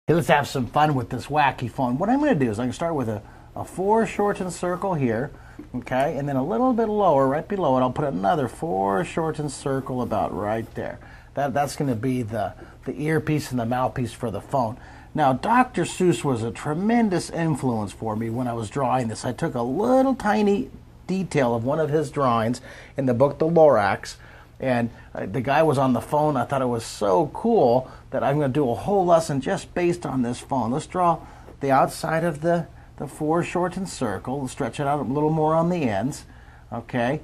Okay, let's have some fun with this wacky phone. What I'm going to do is I'm going to start with a foreshortened circle here, okay, and then a little bit lower, right below it, I'll put another foreshortened circle about right there. That's going to be the earpiece and the mouthpiece for the phone. Now, Dr. Seuss was a tremendous influence for me when I was drawing this. I took a little tiny detail of one of his drawings in the book, The Lorax, and the guy was on the phone. I thought it was so cool that I'm going to do a whole lesson just based on this phone. Let's draw the outside of the foreshortened circle. Let's stretch it out a little more on the ends. Okay,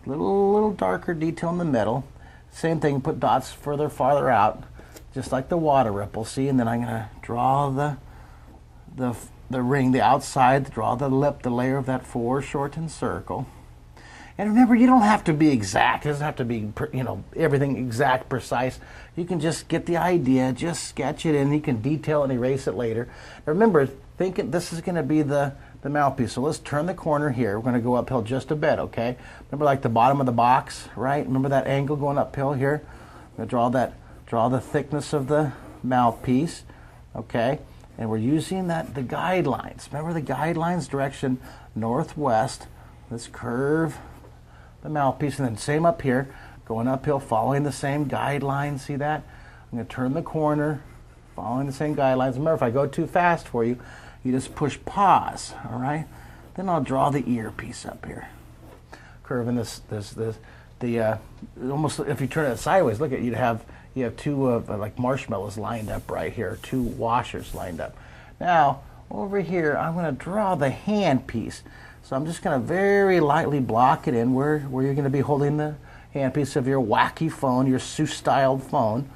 little darker detail in the middle. Same thing, put dots farther out, just like the water ripple. See, and then I'm going to draw the ring, the outside, draw the lip, the layer of that foreshortened circle. And remember, you don't have to be exact. It doesn't have to be, everything exact, precise. You can just get the idea, just sketch it in. You can detail and erase it later. Now remember, thinking this is going to be the mouthpiece. So let's turn the corner here. We're going to go uphill just a bit, okay? Remember, like the bottom of the box, right? Remember that angle going uphill here? I'm going to draw the thickness of the mouthpiece, okay? And we're using the guidelines. Remember the guidelines, direction northwest. Let's curve the mouthpiece, and then same up here, going uphill, following the same guidelines. See that? I'm going to turn the corner, following the same guidelines. Remember, if I go too fast for you, you just push pause, all right? Then I'll draw the earpiece up here. Curving almost, if you turn it sideways, look at, you have two like marshmallows lined up right here, two washers lined up. Now, over here, I'm going to draw the hand piece. So I'm just going to very lightly block it in where you're going to be holding the handpiece of your wacky phone, your Seuss-styled phone.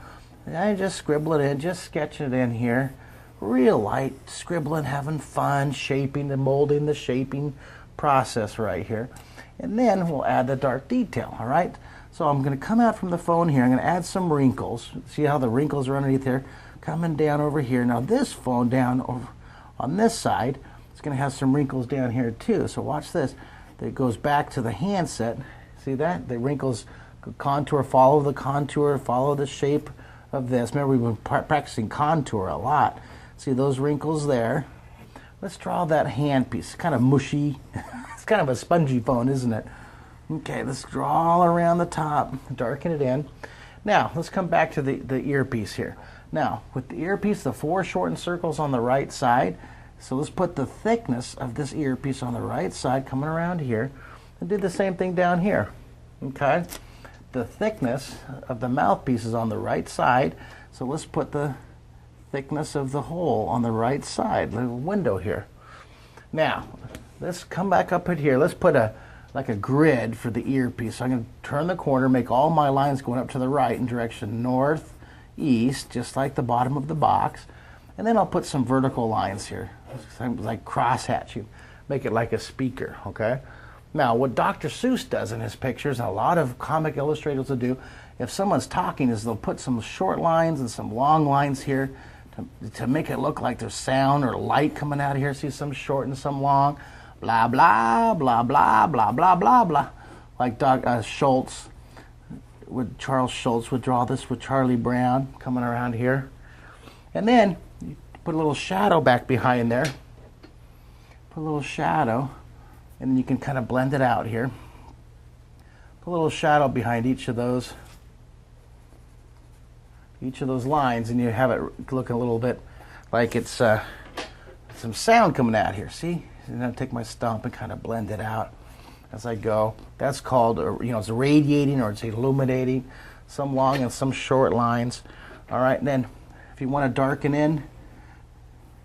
And I just scribble it in, just sketching it in here. Real light, scribbling, having fun, shaping and molding the shaping process right here. And then we'll add the dark detail, all right? So I'm going to come out from the phone here. I'm going to add some wrinkles. See how the wrinkles are underneath here? Coming down over here. Now this phone down over on this side, it's going to have some wrinkles down here too. So watch this. It goes back to the handset. See that? The wrinkles contour, follow the contour, follow the shape of this. Remember, we've been practicing contour a lot. See those wrinkles there? Let's draw that hand piece. It's kind of mushy. It's kind of a spongy phone, isn't it? Okay, let's draw all around the top, darken it in. Now, let's come back to the earpiece here. Now, with the earpiece, the foreshortened circle's on the right side. So let's put the thickness of this earpiece on the right side, coming around here, and do the same thing down here, okay? The thickness of the mouthpiece is on the right side, so let's put the thickness of the hole on the right side, little window here. Now, let's come back up in here. Let's put like a grid for the earpiece. So I'm going to turn the corner, make all my lines going up to the right in direction northeast, just like the bottom of the box. And then I'll put some vertical lines here, like crosshatch. You make it like a speaker, okay? Now, what Dr. Seuss does in his pictures, and a lot of comic illustrators will do, if someone's talking, is they'll put some short lines and some long lines here to make it look like there's sound or light coming out of here. See, some short and some long. Blah, blah, blah, blah, blah, blah, blah, blah. Like Charles Schultz would draw this with Charlie Brown coming around here. And then you put a little shadow back behind there. Put a little shadow, and then you can kind of blend it out here. Put a little shadow behind each of those lines, and you have it look a little bit like it's some sound coming out here. See? And then I take my stump and kind of blend it out as I go. That's called, it's radiating or it's illuminating. Some long and some short lines. All right, and then if you want to darken in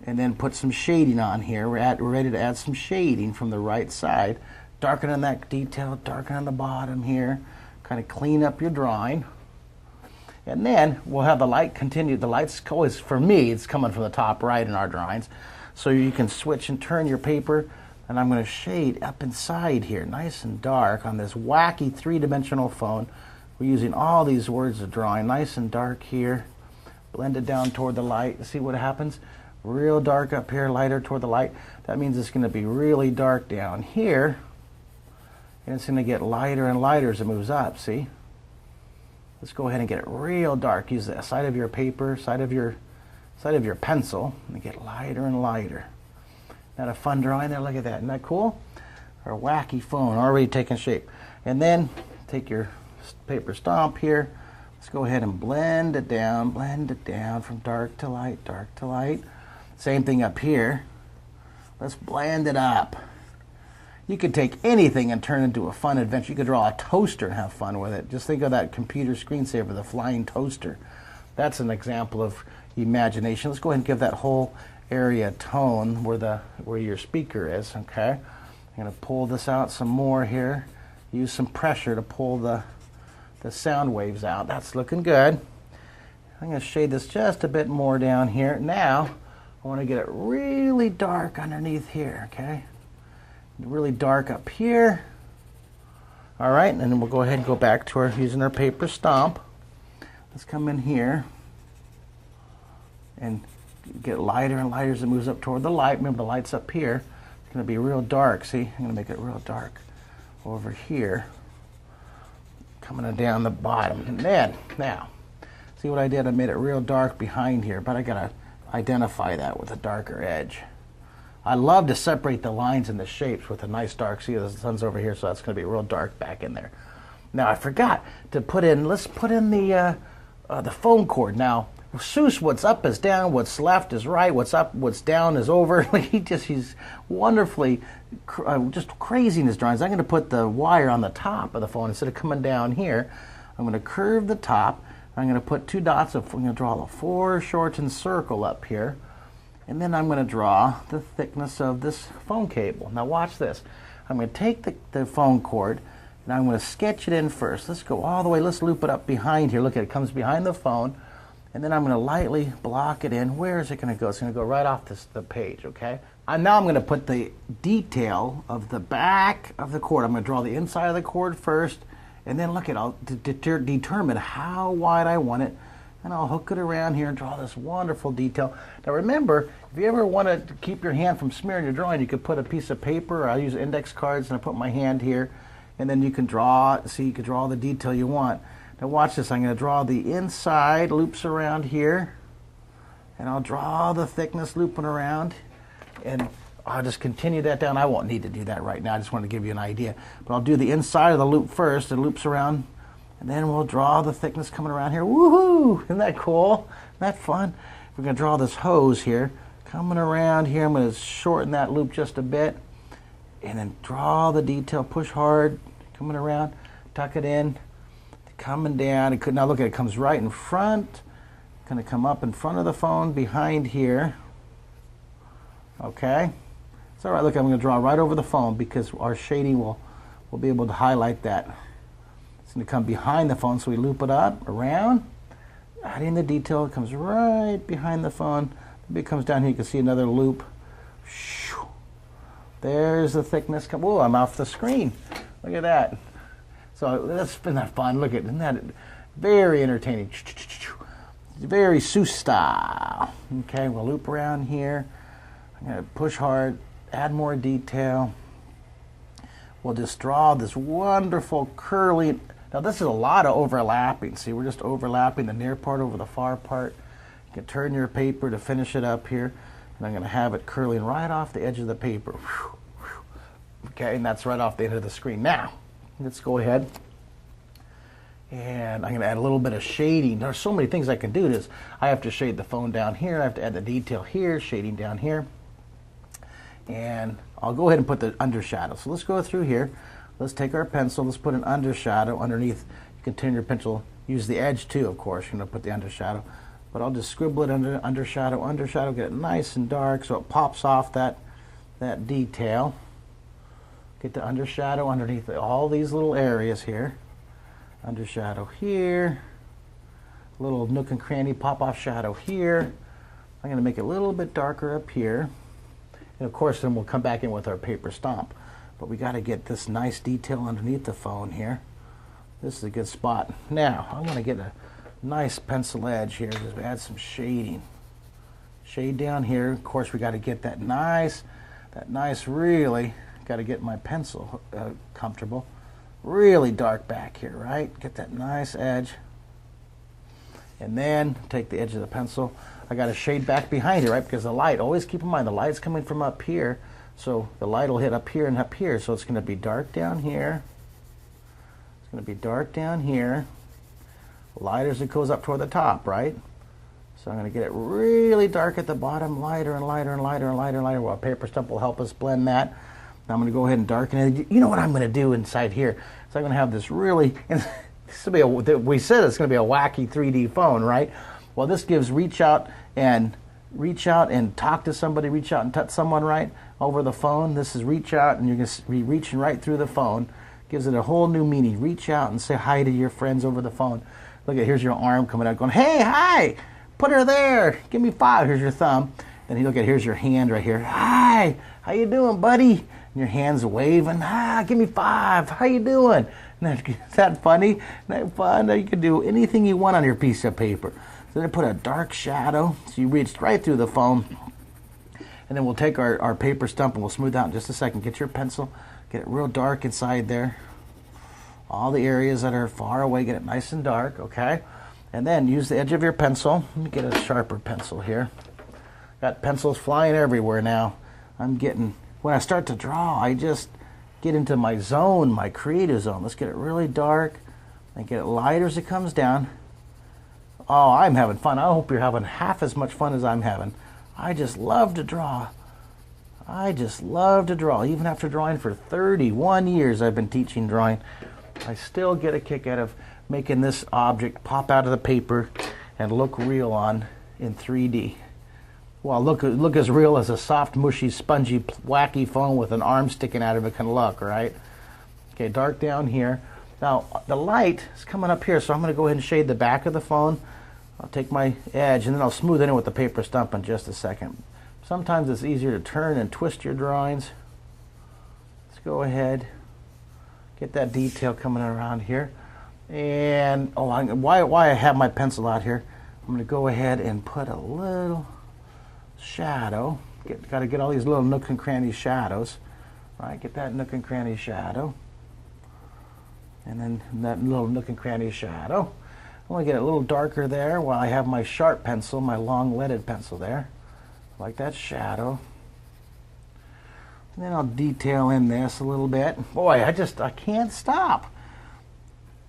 and then put some shading on here, we're ready to add some shading from the right side. Darken on that detail, darken on the bottom here. Kind of clean up your drawing. And then we'll have the light continue. The light's always, for me, it's coming from the top right in our drawings. So you can switch and turn your paper, and I'm going to shade up inside here, nice and dark on this wacky three-dimensional phone. We're using all these words of drawing, nice and dark here. Blend it down toward the light. See what happens? Real dark up here, lighter toward the light. That means it's going to be really dark down here, and it's going to get lighter and lighter as it moves up, see? Let's go ahead and get it real dark. Use the side of your paper, side of your side of your pencil and get lighter and lighter. Not a fun drawing there? Look at that. Isn't that cool? Our wacky phone already taking shape. And then take your paper stomp here. Let's go ahead and blend it down from dark to light, dark to light. Same thing up here. Let's blend it up. You could take anything and turn it into a fun adventure. You could draw a toaster and have fun with it. Just think of that computer screensaver, the flying toaster. That's an example of imagination. Let's go ahead and give that whole area tone where your speaker is, okay? I'm going to pull this out some more here. Use some pressure to pull the sound waves out. That's looking good. I'm going to shade this just a bit more down here. Now, I want to get it really dark underneath here, okay? Really dark up here. All right, and then we'll go ahead and go back to using our paper stomp. Let's come in here and get lighter and lighter as it moves up toward the light. Remember, the light's up here. It's going to be real dark. See, I'm going to make it real dark over here, coming down the bottom. And then, now, see what I did? I made it real dark behind here, but I got to identify that with a darker edge. I love to separate the lines and the shapes with a nice dark. See, the sun's over here, so that's going to be real dark back in there. Now, I forgot to put in, let's put in the phone cord. Now, Seuss, what's up is down, what's left is right, what's up, what's down is over. He's wonderfully just crazy in his drawings. I'm going to put the wire on the top of the phone instead of coming down here. I'm going to curve the top. I'm going to put two dots. I'm going to draw a foreshortened circle up here. And then I'm going to draw the thickness of this phone cable. Now watch this. I'm going to take the phone cord and I'm going to sketch it in first. Let's go all the way. Let's loop it up behind here. Look at it. It comes behind the phone. And then I'm going to lightly block it in. Where is it going to go? It's going to go right off the page, okay? Now I'm going to put the detail of the back of the cord. I'm going to draw the inside of the cord first. And then look at it. I'll determine how wide I want it. And I'll hook it around here and draw this wonderful detail. Now remember, if you ever want to keep your hand from smearing your drawing, you could put a piece of paper, or I use index cards, and I put my hand here, and then you can draw, see, you can draw the detail you want. Now watch this, I'm going to draw the inside loops around here, and I'll draw the thickness looping around, and I'll just continue that down. I won't need to do that right now, I just want to give you an idea. But I'll do the inside of the loop first, it loops around, and then we'll draw the thickness coming around here. Woohoo! Isn't that cool? Isn't that fun? We're going to draw this hose here. Coming around here, I'm going to shorten that loop just a bit. And then draw the detail. Push hard. Coming around. Tuck it in. Coming down. Now look at it. It comes right in front. Going to come up in front of the phone. Behind here. Okay? It's all right. Look, I'm going to draw right over the phone because our shading will be able to highlight that. It's going to come behind the phone, so we loop it up, around, adding the detail. It comes right behind the phone. Maybe it comes down here. You can see another loop. There's the thickness. Whoa, I'm off the screen. Look at that. So that's been that fun. Look at, isn't that very entertaining? Very Seuss style. Okay, we'll loop around here. I'm going to push hard, add more detail. We'll just draw this wonderful curly. Now this is a lot of overlapping. See, we're just overlapping the near part over the far part. You can turn your paper to finish it up here. And I'm going to have it curling right off the edge of the paper. Okay, and that's right off the end of the screen. Now, let's go ahead. And I'm going to add a little bit of shading. There's so many things I can do this. I have to shade the phone down here. I have to add the detail here, shading down here. And I'll go ahead and put the undershadow. So let's go through here. Let's take our pencil. Let's put an undershadow underneath. You can turn your pencil. Use the edge too, of course. You're going to put the undershadow. But I'll just scribble it under undershadow, get it nice and dark so it pops off that detail. Get the undershadow underneath all these little areas here. Undershadow here. Little nook and cranny pop-off shadow here. I'm going to make it a little bit darker up here. And of course, then we'll come back in with our paper stomp. But we got to get this nice detail underneath the phone here. This is a good spot. Now, I want to get a nice pencil edge here. Just add some shading. Shade down here. Of course, we got to get that nice, really, got to get my pencil comfortable. Really dark back here, right? Get that nice edge. And then take the edge of the pencil. I got to shade back behind it, right? Because the light, always keep in mind, the light's coming from up here. So the light will hit up here and up here. So it's going to be dark down here. It's going to be dark down here. Lighter as it goes up toward the top, right? So I'm going to get it really dark at the bottom, lighter and lighter and lighter and lighter and lighter. Well, a paper stump will help us blend that. Now I'm going to go ahead and darken it. You know what I'm going to do inside here? So I'm going to have this really, and this will be we said it's going to be a wacky 3D phone, right? Well, this gives reach out and talk to somebody, reach out and touch someone, right, over the phone. This is reach out, and you're going to be reaching right through the phone. Gives it a whole new meaning. Reach out and say hi to your friends over the phone. Look at, here's your arm coming out going, hey, hi, put her there, give me 5. Here's your thumb. Then you look at, here's your hand right here. Hi, how you doing, buddy? And your hand's waving. Give me 5. How you doing? Is that funny? Isn't that fun? Now you can do anything you want on your piece of paper. So then put a dark shadow. So you reached right through the phone. And then we'll take our paper stump and we'll smooth out in just a second. Get your pencil. Get it real dark inside there. All the areas that are far away, get it nice and dark, okay? And then use the edge of your pencil. Let me get a sharper pencil here. Got pencils flying everywhere now. When I start to draw, I just get into my zone, my creative zone. Let's get it really dark and get it lighter as it comes down. Oh, I'm having fun. I hope you're having half as much fun as I'm having. I just love to draw. I just love to draw. Even after drawing for 31 years, I've been teaching drawing. I still get a kick out of making this object pop out of the paper and look real in 3D. Well, look as real as a soft, mushy, spongy, wacky phone with an arm sticking out of it can look, right? Okay, dark down here. Now, the light is coming up here, so I'm going to go ahead and shade the back of the phone. I'll take my edge, and then I'll smooth it in with the paper stump in just a second. Sometimes it's easier to turn and twist your drawings. Let's go ahead, get that detail coming around here. And, why I have my pencil out here, I'm going to go ahead and put a little shadow. Got to get all these little nook and cranny shadows. Right, get that nook and cranny shadow. And then that little nook and cranny shadow. I want to get it a little darker there while I have my sharp pencil, my long leaded pencil there. Like that shadow. And then I'll detail in this a little bit. Boy, I can't stop.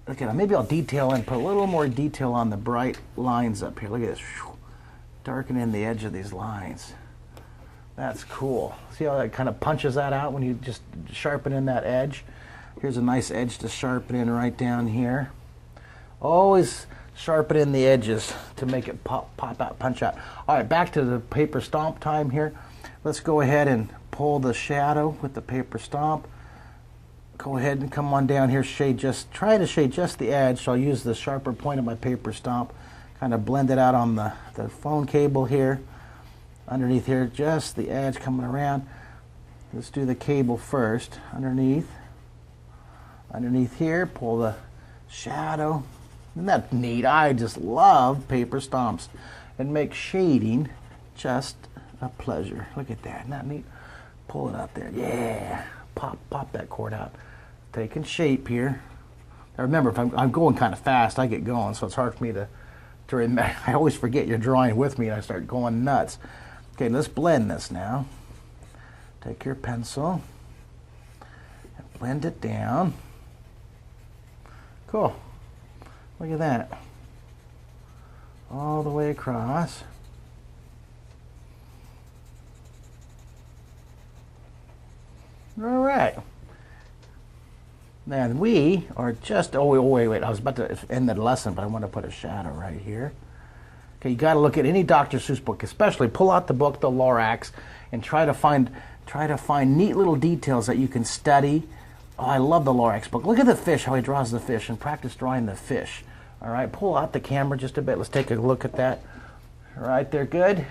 Okay, maybe I'll detail in, put a little more detail on the bright lines up here. Look at this. Darken in the edge of these lines. That's cool. See how that kind of punches that out when you just sharpen in that edge? Here's a nice edge to sharpen in right down here. Always sharpen in the edges to make it pop out, punch out. All right, back to the paper stomp time here. Let's go ahead and pull the shadow with the paper stomp. Go ahead and come on down here, try to shade just the edge. So I'll use the sharper point of my paper stomp, kind of blend it out on the phone cable here. Underneath here, just the edge coming around. Let's do the cable first. Underneath here, pull the shadow. Isn't that neat? I just love paper stomps and make shading just a pleasure. Look at that, isn't that neat? Pull it out there, yeah. Pop that cord out. Taking shape here. Now remember, if I'm going kind of fast, I get going, so it's hard for me to remember. I always forget you're drawing with me and I start going nuts. Okay, let's blend this now. Take your pencil and blend it down. Cool. Look at that. All the way across. All right. Then we are just, wait. I was about to end the lesson, but I want to put a shadow right here. Okay, you got to look at any Dr. Seuss book, especially pull out the book, The Lorax, and try to find neat little details that you can study. Oh, I love the Lorax book. Look at the fish, how he draws the fish, and practice drawing the fish. All right, pull out the camera just a bit. Let's take a look at that. All right, there, good.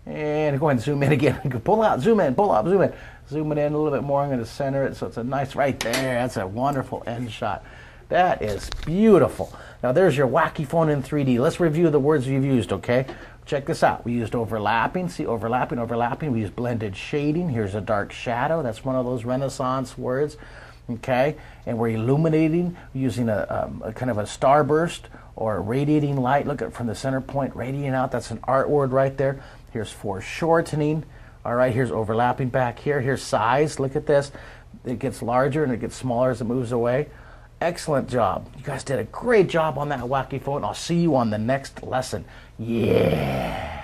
And go ahead and zoom in again. Pull out, zoom in, pull out, zoom in. Zoom it in a little bit more. I'm going to center it so it's a nice, right there. That's a wonderful end shot. That is beautiful. Now there's your WackyPhone in 3D. Let's review the words we've used, okay? Check this out. We used overlapping. See, overlapping, overlapping. We used blended shading. Here's a dark shadow. That's one of those Renaissance words, okay? And we're illuminating using a kind of a starburst or radiating light. Look at from the center point, radiating out. That's an art word right there. Here's foreshortening. All right, here's overlapping back here. Here's size. Look at this. It gets larger and it gets smaller as it moves away. Excellent job. You guys did a great job on that WackyPhone. I'll see you on the next lesson. Yeah.